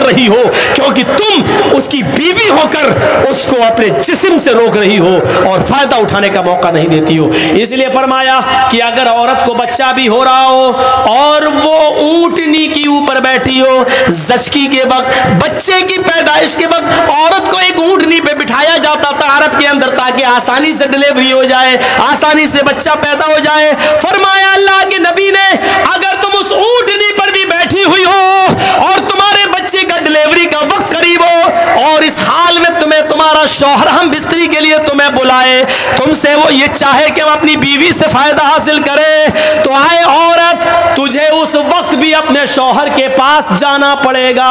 कर रही हो, क्योंकि तुम उसकी बीवी होकर उसको अपने जिस्म से रोक रही हो और फायदा उठाने का मौका नहीं देती हो। इसलिए फरमाया कि अगर औरत को बच्चा भी हो रहा हो और वो ऊंटनी के ऊपर बैठी हो, ज़चकी के वक्त, बच्चे की पैदाइश के वक्त औरत को एक ऊंटनी पे बिठाया जाता था अरब के अंदर, ताकि आसानी से डिलीवरी हो जाए, आसानी से बच्चा पैदा हो जाए। फरमाया अल्लाह के नबी ने, अगर तुम उस ऊंटनी पर भी बैठी हुई हो और तुम्हारे बच्चे का डिलीवरी का वक्त करीब हो और इस हाल में तुम्हें तुम्हारा शौहर हम बिस्तरी के लिए तुम्हें बुलाए, तुमसे वो ये चाहे कि हम अपनी बीवी से फायदा हासिल करें, तो आए औरत, तुझे उस वक्त भी अपने शौहर के पास जाना पड़ेगा,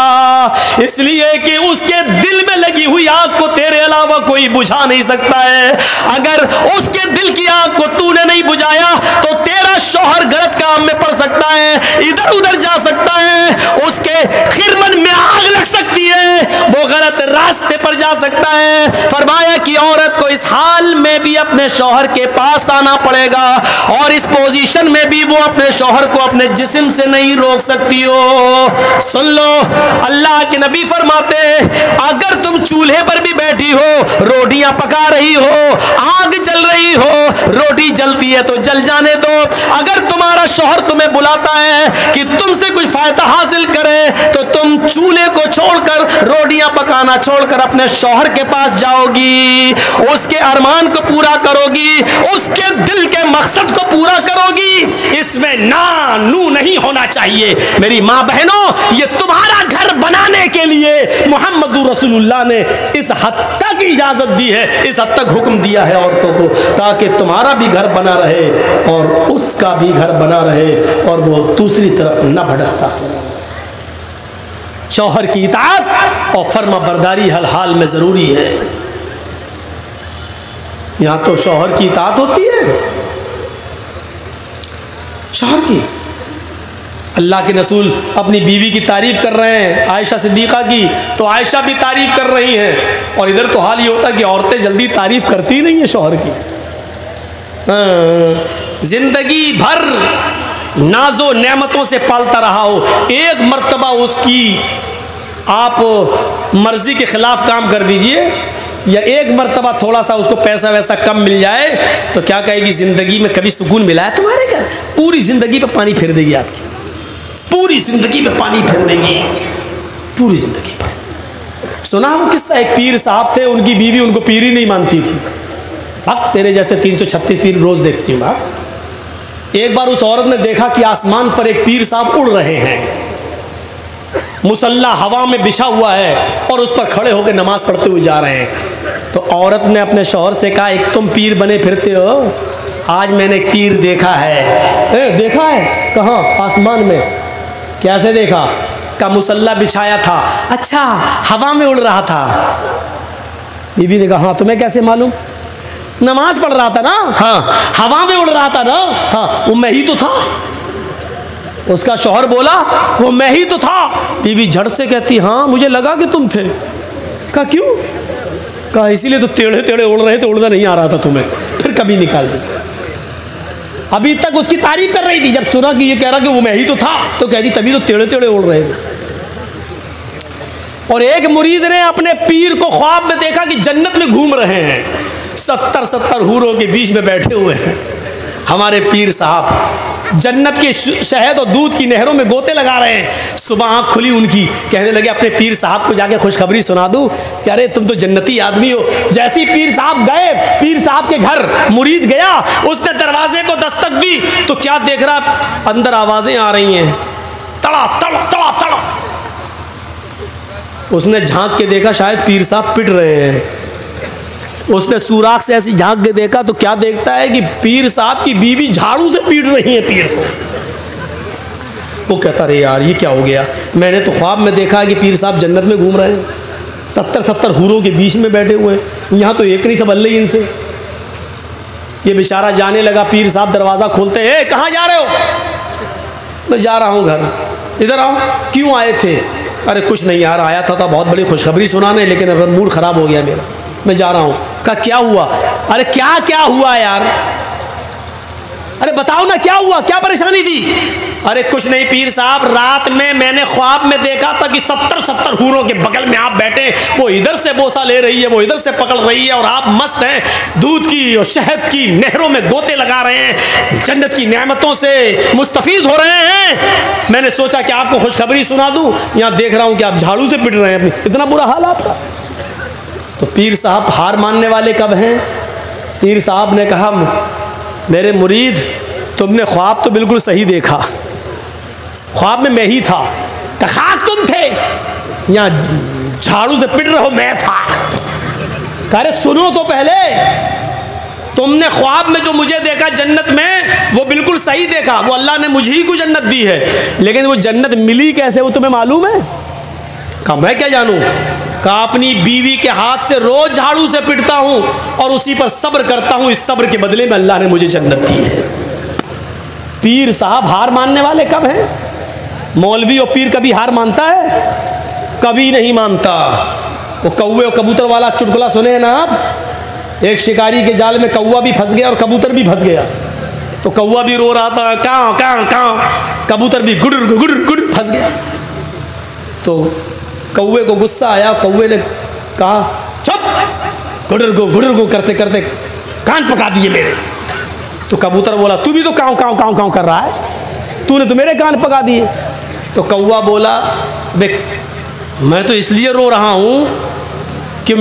इसलिए कि उसके दिल में लगी हुई आग को तेरे अलावा कोई बुझा नहीं सकता है। अगर उसके दिल की आग को तूने नहीं बुझाया तो तेरा शौहर गलत काम में पड़ सकता है, इधर उधर जा सकता है, उसके खिरमन में आग लग सकती है, वो गलत रास्ते पर जा सकता है। फरमाया कि औरत को इस हाल में भी अपने शौहर के पास आना पड़ेगा और इस पोजीशन में भी वो अपने शौहर को अपने जिस्म से नहीं रोक सकती हो। सुन लो, अल्लाह के नबी फरमाते हैं, अगर तुम चूल्हे पर भी बैठी हो, रोटियां पका रही हो, आग जल रही हो, रोटी जलती है तो जल जाने दो, अगर तुम्हारा शौहर तुम्हें बुलाता है कि तुमसे कुछ फायदा हासिल करे तो तुम चूल्हे को छोड़कर, रोटियां पकाना छोड़कर अपने शौहर के पास जाओगी, उसके अरमान को पूरा करोगी, उसके दिल के मकसद को पूरा करोगी। इसमें ना नू नहीं होना चाहिए। मेरी माँ बहनों, ये तुम्हारा घर बनाने के लिए मोहम्मदुर रसूलुल्लाह ने इस हद तक इजाजत दी है, इस हद तक हुक्म दिया है औरतों को, ताकि तुम्हारा भी घर बना रहे और उसका भी घर बना रहे और वो दूसरी तरफ न भटकता। शौहर की इताअत और फर्मा बरदारी हर हाल में जरूरी है। यहां तो शौहर की इताअत होती है, शौहर की। अल्लाह के रसूल अपनी बीवी की तारीफ कर रहे हैं, आयशा सिद्दीक़ा की, तो आयशा भी तारीफ कर रही हैं। और इधर तो हाल ये होता है कि औरतें जल्दी तारीफ करती नहीं है शौहर की। जिंदगी भर नाजो नेमतों से पालता रहा हो, एक मर्तबा उसकी आप मर्जी के खिलाफ काम कर दीजिए या एक मर्तबा थोड़ा सा उसको पैसा वैसा कम मिल जाए तो क्या कहेगी, जिंदगी में कभी सुकून मिला है तुम्हारे घर? पूरी जिंदगी पे पानी फेर देगी आपकी, पूरी जिंदगी पे पानी फेर देगी, पूरी जिंदगी पर। सुना वो किस्सा, एक पीर साहब थे, उनकी बीवी उनको पीर ही नहीं मानती थी। अब तेरे जैसे 336 पीर रोज देखती हूँ। एक बार उस औरत ने देखा कि आसमान पर एक पीर साहब उड़ रहे हैं, मुसल्ला हवा में बिछा हुआ है और उस पर खड़े होकर नमाज पढ़ते हुए जा रहे हैं। तो औरत ने अपने शौहर से कहा, एक तुम पीर बने फिरते हो, आज मैंने एक पीर देखा है। देखा है? कहाँ? आसमान में। कैसे देखा? का मुसल्ला बिछाया था। अच्छा, हवा में उड़ रहा था। बीवी ने कहा, हाँ तुम्हें कैसे मालूम? नमाज पढ़ रहा था ना। हाँ, हवा में उड़ रहा था ना। हाँ, वो मैं ही तो था। उसका शौहर बोला, वो मैं ही तो था। बीवी झट से कहती, हाँ मुझे लगा कि तुम थे। कहा क्यों? कहा इसीलिए तो टेढ़े टेढ़े उड़ रहे थे, उड़ना नहीं आ रहा था तुम्हें, फिर कभी निकाल दी। अभी तक उसकी तारीफ कर रही थी, जब सुना कि ये कह रहा कि वो मैं ही तो था तो कह दी तभी तो टेढ़े टेढ़े उड़ रहे थे। और एक मुरीद ने अपने पीर को ख्वाब में देखा कि जन्नत में घूम रहे हैं, 70 हूरों के बीच में बैठे हुए हैं। हमारे पीर साहब जन्नत के शहद और दूध की नहरों में गोते लगा रहे हैं। सुबह आँख खुली उनकी, कहने लगे अपने पीर साहब को जाके खुशखबरी सुना दूं कि अरे तुम तो जन्नती आदमी हो। जैसे ही पीर साहब गए, पीर साहब के घर मुरीद गया, उसने दरवाजे को दस्तक दी तो क्या देख रहा, अंदर आवाजें आ रही हैं, तड़ा तड़ा तड़ा तड़ा। उसने झांक के देखा, शायद पीर साहब पिट रहे हैं। उसने सुराख से ऐसी झांक के देखा तो क्या देखता है कि पीर साहब की बीवी झाड़ू से पीट रही है पीर को। वो कहता, अरे यार ये क्या हो गया, मैंने तो ख्वाब में देखा कि पीर साहब जन्नत में घूम रहे हैं, 70 हूरों के बीच में बैठे हुए हैं, यहाँ तो एक नहीं सब अल्लाह ही इनसे। ये बेचारा जाने लगा, पीर साहब दरवाज़ा खोलते, ए कहाँ जा रहे हो? मैं जा रहा हूँ घर। इधर आओ। क्यों आए थे? अरे कुछ नहीं यार, आया था बहुत बड़ी खुशखबरी सुनाने, लेकिन अब मूड ख़राब हो गया मेरा, मैं जा रहा हूँ। कहा क्या हुआ? अरे क्या क्या हुआ यार, अरे बताओ ना क्या हुआ, क्या परेशानी थी? अरे कुछ नहीं पीर साहब, रात में मैंने ख्वाब में देखा था कि 70 हूरों के बगल में आप बैठे, वो इधर से बोसा ले रही है, वो इधर से पकड़ रही है, और आप मस्त हैं, दूध की और शहद की नहरों में गोते लगा रहे हैं, जन्नत की नेमतों से मुस्तफीद हो रहे हैं। मैंने सोचा कि आपको खुशखबरी सुना दूं, यहाँ देख रहा हूँ कि आप झाड़ू से पिट रहे हैं, इतना बुरा हाल आपका। तो पीर साहब हार मानने वाले कब हैं? पीर साहब ने कहा, मेरे मुरीद, तुमने ख्वाब तो बिल्कुल सही देखा, ख्वाब में मैं ही था, खाक तुम थे, यहाँ झाड़ू से पिट रहे हो मैं था। अरे सुनो तो पहले, तुमने ख्वाब में जो मुझे देखा जन्नत में, वो बिल्कुल सही देखा, वो अल्लाह ने मुझे ही को जन्नत दी है, लेकिन वो जन्नत मिली कैसे वो तुम्हें मालूम है? कहा मैं क्या जानूं? कहा अपनी बीवी के हाथ से रोज झाड़ू से पिटता हूं और उसी पर सब्र करता हूं, इस सब्र के बदले में अल्लाह ने मुझे जन्नत दी है। पीर साहब हार मानने वाले कब हैं? मौलवी और पीर कभी हार मानता है? कभी नहीं मानता। वो कौवे और कबूतर वाला चुटकुला सुने हैं ना आप? एक शिकारी के जाल में कौवा भी फंस गया और कबूतर भी फंस गया। तो कौवा भी रो रहा था, कां कां कां, कबूतर भी गुड़ गुड़ गुड़ फंस गया। तो कौवे को गुस्सा आया, कौवे ने कहा चुप, गुड़ गो करते करते कान पका दिए मेरे। तो कबूतर बोला, तू भी तो कांव कांव कांव कांव कर रहा है, तूने तो मेरे कान पका दिए। तो कौवा बोला, बे मैं तो इसलिए रो रहा हूं कि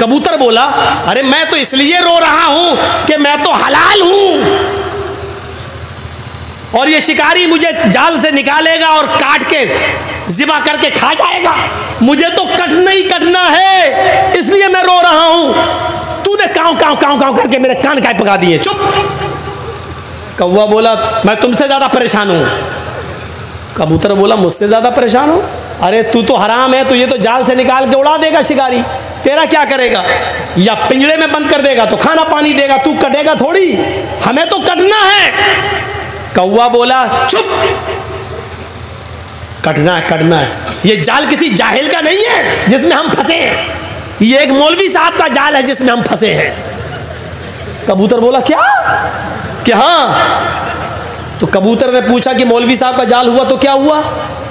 कबूतर बोला, अरे मैं तो इसलिए रो रहा हूं कि मैं तो हलाल हूं और ये शिकारी मुझे जाल से निकालेगा और काट के ज़िबा करके खा जाएगा, मुझे तो कटना ही कटना है, इसलिए मैं रो रहा हूं। तूने कांव कांव कांव कांव करके मेरे कान काय पका दिए, चुप। कौवा बोला, मैं तुमसे ज्यादा परेशान हूं। कबूतर बोला, मुझसे ज्यादा परेशान हो? अरे तू तो हराम है, तुझे तो जाल से निकाल के उड़ा देगा शिकारी, तेरा क्या करेगा? या पिंजड़े में बंद कर देगा तो खाना पानी देगा, तू कटेगा थोड़ी, हमें तो कटना है। कौवा बोला, चुप, कटना है कटना है, ये जाल किसी जाहिल का नहीं है जिसमें हम फंसे हैं, ये एक मौलवी साहब का जाल है जिसमें हम फंसे हैं। कबूतर बोला, क्या हाँ? तो कबूतर ने पूछा कि मौलवी साहब का जाल हुआ तो क्या हुआ?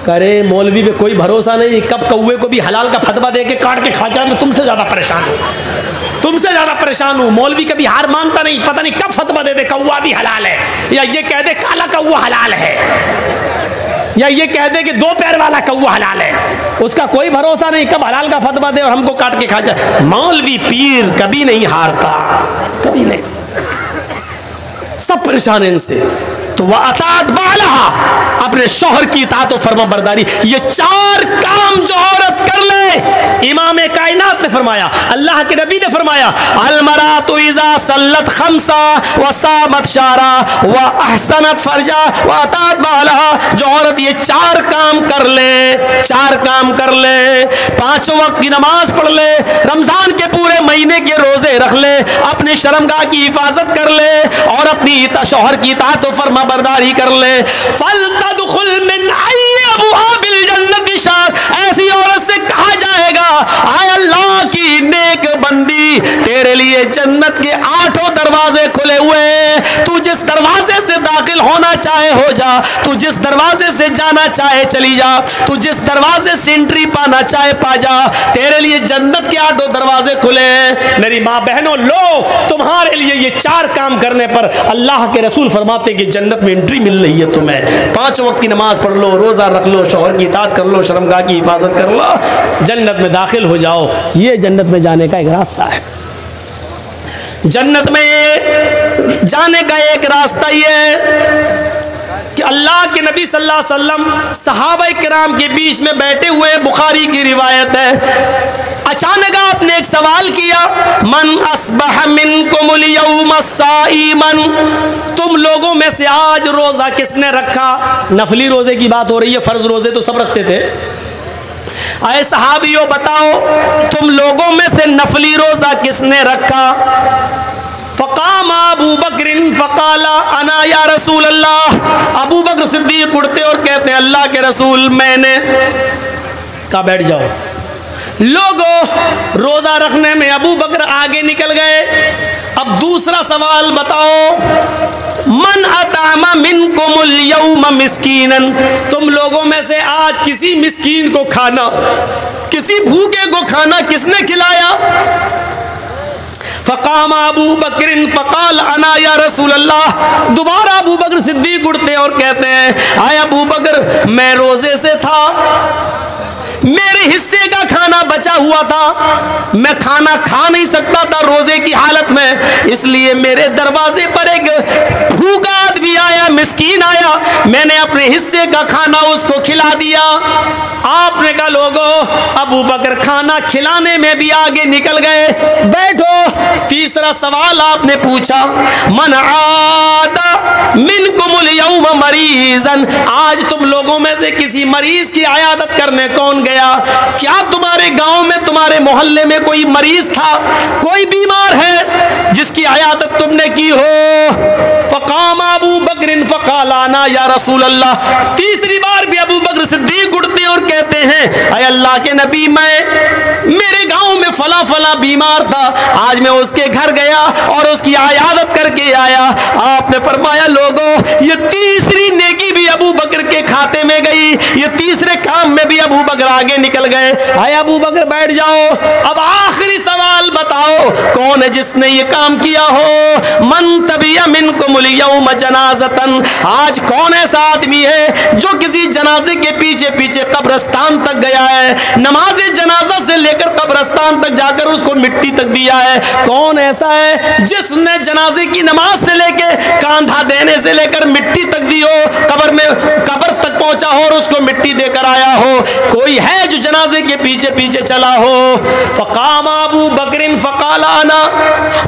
करे मौलवी पे कोई भरोसा नहीं, कब कौवे को भी हलाल का फतवा दे के काट के खा जाए। मैं तुमसे ज्यादा परेशान हूं, तुमसे ज्यादा परेशान हूं। मौलवी कभी हार मानता नहीं, पता नहीं कब फतवा दे दे कौवा भी हलाल है, या ये कह दे काला कौवा हलाल है, या ये कह दे कि 2 पैर वाला कौवा हलाल है। उसका कोई भरोसा नहीं, कब हलाल का फतवा दे और हमको काट के खा जाए। मौलवी पीर कभी नहीं हारता, कभी नहीं, सब परेशान है इनसे। तो वह अतात बालहा, अपने शौहर की इताअत और फर्मा बरदारी, ये 4 काम जो औरत कर ले, इमाम कायनात ने फरमाया, अल्लाह के नबी ने फरमाया, अलमरातु इज़ा सल्लत खम्सा व सामत शारा व अहसनत फरजा व अतात बालहा, जो औरत ये 4 काम कर ले, 4 काम कर ले, 5 वक्त की नमाज पढ़ ले, रमजान के पूरे महीने के रोजे रख ले, अपने शर्मगाह की हिफाजत कर ले और अपनी शौहर की इताअत और फर्मा बरदारी कर ले, फलतदखुल मिन अय्यि अबवाबिल जन्नति शार, ऐसी औरत से कहा जाएगा, आय अल्लाह की नेक बंदी, तेरे लिए जन्नत के 8 दरवाजे खुले हुए, तू जिस दरवाजे से दाखिल होना चाहे हो जा, तू जिस दरवाजे से जाना चाहे चली जा, तू जिस दरवाजे से एंट्री पाना चाहे पा जा, तेरे लिए जन्नत के 8 दरवाजे खुले हैं। मेरी माँ बहनों, लो तुम्हारे लिए ये 4 काम करने पर अल्लाह के रसूल फरमाते कि जन्नत में एंट्री मिल रही है तुम्हें। 5 वक्त की नमाज पढ़ लो, रोजा रख लो, शौहर की इताअत कर लो, शर्मगाह की हिफाजत कर लो, जन्नत में दाखिल हो जाओ। ये जन्नत में जाने का एक रास्ता है। जन्नत में जाने का एक रास्ता ये है कि अल्लाह के नबी सल्लल्लाहु अलैहि वसल्लम सहाबा किराम के बीच में बैठे हुए, बुखारी की रिवायत है, अचानक आपने एक सवाल किया, मन अस्बह मिनकुमुल यौम साइमन, तुम लोगों में से आज रोजा किसने रखा? नफली रोजे की बात हो रही है, फर्ज रोजे तो सब रखते थे। आए सहाबियों बताओ, तुम लोगों में से नफली रोजा किसने रखा? फ़क़ाम अबू बकर फ़क़ाला अना या रसूल अल्लाह, अबू बकर सिद्दीक़ उठते और कहते हैं, अल्लाह के रसूल मैंने। कहा बैठ जाओ। लोगों, रोजा रखने में अबू बकर आगे निकल गए। अब दूसरा सवाल बताओ, मन अतामा मिनकुमुल यौम मिस्कीनन, तुम लोगों में से आज किसी मिस्कीन को खाना, किसी भूखे को खाना किसने खिलाया? फ़क़ाम अबू बकर फ़क़ाल अना या रसूल अल्लाह। दोबारा अबू बकर सिद्दीक उठते और कहते हैं, आए अबू बकर, मैं रोजे से था, मेरे हिस्से का खाना बचा हुआ था, मैं खाना खा नहीं सकता था रोजे की हालत में, इसलिए मेरे दरवाजे पर एक भूखा आदमी आया, मिस्कीन आया, मैंने अपने हिस्से का खाना उसको खिला दिया। आपने कहा लोगों, अबू बकर खाना खिलाने में भी आगे निकल गए। बैठो। तीसरा सवाल आपने पूछा, मन आदा मिनकुमुल यौम मरीजन, आज तुम लोगों में से किसी मरीज की आयादत करने कौन गया? क्या तुम्हारे गांव में, तुम्हारे मोहल्ले में कोई मरीज था, कोई बीमार है जिसकी आयादत तुमने की हो? फ़क़ाम अबू बकर फ़क़ाल अना या रसूल अल्लाह। तीसरी बार भी अबू बकर सिद्दीक उठते और कहते हैं, अय अल्लाह के नबी, मेरे गांव में फला फला बीमार था, आज मैं उसके घर गया और उसकी आयादत करके आया। आपने फरमाया लोगों, ये तीसरी नेकी भी अबू बकर के खाते में गई, ये तीसरे काम में भी अबू बकर आगे निकल गए। आए अबू बकर बैठ जाओ, अब आखिरी सवाल बताओ, कौन है जिसने ये काम किया हो? मन तबिया मिनकुमुल यौम जनाज़तन, आज कौन ऐसा आदमी है जो किसी जनाजे के पीछे पीछे कब्रिस्तान तक गया है, नमाज जनाजा से लेकर कब्रिस्तान तक जाकर उसको मिट्टी तक दिया है? कौन ऐसा है जिसने जनाजे की नमाज से लेकर कांधा देने से लेकर मिट्टी तक दी हो, कब्र तक पहुंचा हो और उसको मिट्टी देकर आया हो? कोई है जो जनाजे के पीछे पीछे चला हो? फ़क़ाम अबू बकर फ़क़ाल अना।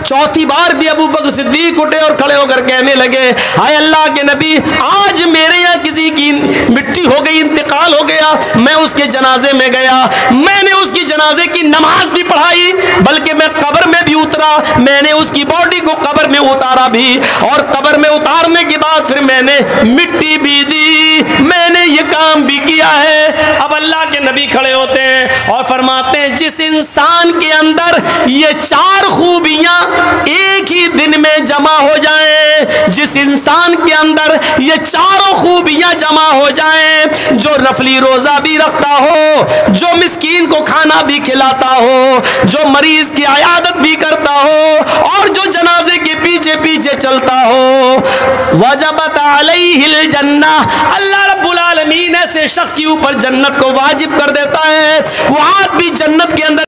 चौथी बार भी अबू बकर सिद्दीक उठे और खड़े होकर कहने लगे, हाय अल्लाह के नबी, आज मेरे यहाँ किसी की मिट्टी हो गई, इंतकाल हो गया, मैं उसके जनाजे में गया, मैंने उसकी जनाजे की नमाज भी पढ़ाई, बल्कि मैं कब्र में भी उतरा, मैंने उसकी बॉडी को कब्र में उतारा भी, और कब्र में उतारने के बाद फिर मैंने मिट्टी भी दी, मैंने ये काम भी किया है। अब अल्लाह के नबी खड़े होते हैं और फरमाते हैं, जिस इंसान के अंदर ये चार खूबियां एक ही दिन में जमा हो जाएं, जिस इंसान के अंदर ये चारों खूबियां जमा हो जाएं, जो नफली रोजा भी रखता हो, जो मिस्कीन को खाना भी खिलाता हो, जो मरीज की आयादत भी करता हो, और जो जनाजे के पीछे पीछे चलता हो, वजबत अलैहिल जन्नह, अल्लाह रब्बुल आलमीन ऐसे शख्स के ऊपर जन्नत को वाजिब कर देता है। वो आदमी जन्नत के अंदर